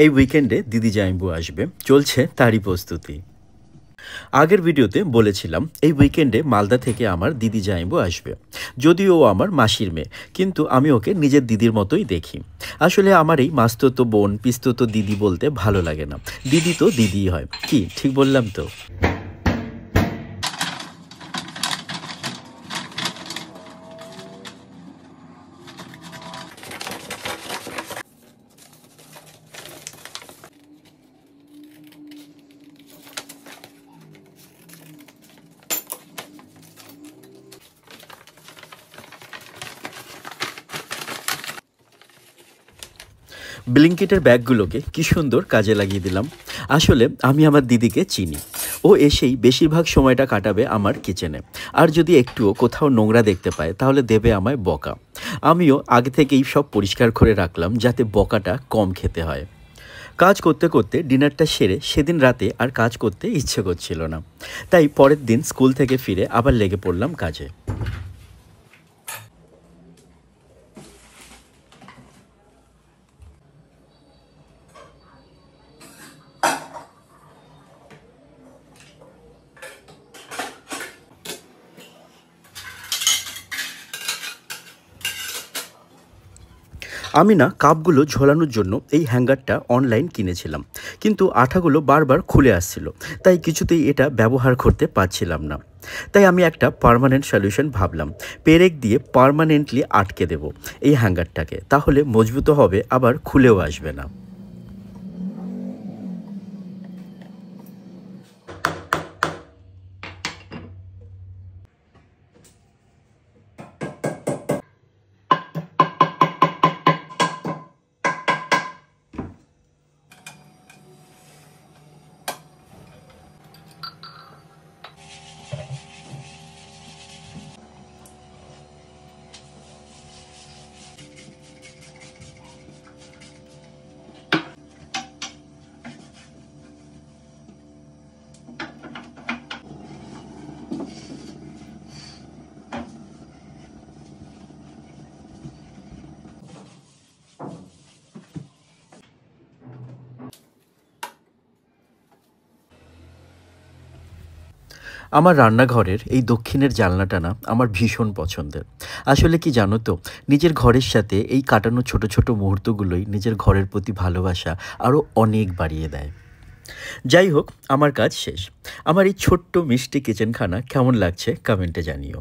এই উইকেন্ডে দিদি জামাইবু আসবে, চলছে তারই প্রস্তুতি। আগের ভিডিওতে বলেছিলাম এই উইকেন্ডে মালদা থেকে আমার দিদি জামাইবু আসবে। যদিও ও আমার মাসির মেয়ে, কিন্তু আমি ওকে নিজের দিদির মতোই দেখি। আসলে আমার এই মাস্তুতো বোন পিস্তুতো দিদি বলতে ভালো লাগে না, দিদি তো দিদিই হয়। কি ঠিক বললাম তো? ব্লিঙ্কিটের ব্যাগগুলোকে কি সুন্দর কাজে লাগিয়ে দিলাম। আসলে আমি আমার দিদিকে চিনি। ও এসেই বেশিরভাগ সময়টা কাটাবে আমার কিচেনে। আর যদি একটুও কোথাও নোংরা দেখতে পায় তাহলে দেবে আমায় বকা। আমিও আগে থেকেই সব পরিষ্কার করে রাখলাম যাতে বকাটা কম খেতে হয়। কাজ করতে করতে ডিনারটা সেরে সেদিন রাতে আর কাজ করতে ইচ্ছে করছিল না। তাই পরের দিন স্কুল থেকে ফিরে আবার লেগে পড়লাম কাজে। আমি না কাপগুলো ঝোলানোর জন্য এই হ্যাঙ্গারটা অনলাইন কিনেছিলাম, কিন্তু আঠাগুলো বারবার খুলে আসছিল, তাই কিছুতেই এটা ব্যবহার করতে পারছিলাম না। তাই আমি একটা পার্মানেন্ট সলিউশন ভাবলাম, পেরেক দিয়ে পার্মানেন্টলি আটকে দেব এই হ্যাঙ্গারটাকে, তাহলে মজবুত হবে আবার খুলেও আসবে না। আমার রান্নাঘরের এই দক্ষিণের জানলাটা না আমার ভীষণ পছন্দের। আসলে কি জানো তো, নিজের ঘরের সাথে এই কাটানো ছোট ছোট মুহূর্তগুলোই নিজের ঘরের প্রতি ভালোবাসা আরও অনেক বাড়িয়ে দেয়। যাই হোক, আমার কাজ শেষ। আমার এই ছোট্ট মিষ্টি কিচেনখানা কেমন লাগছে কমেন্টে জানিও।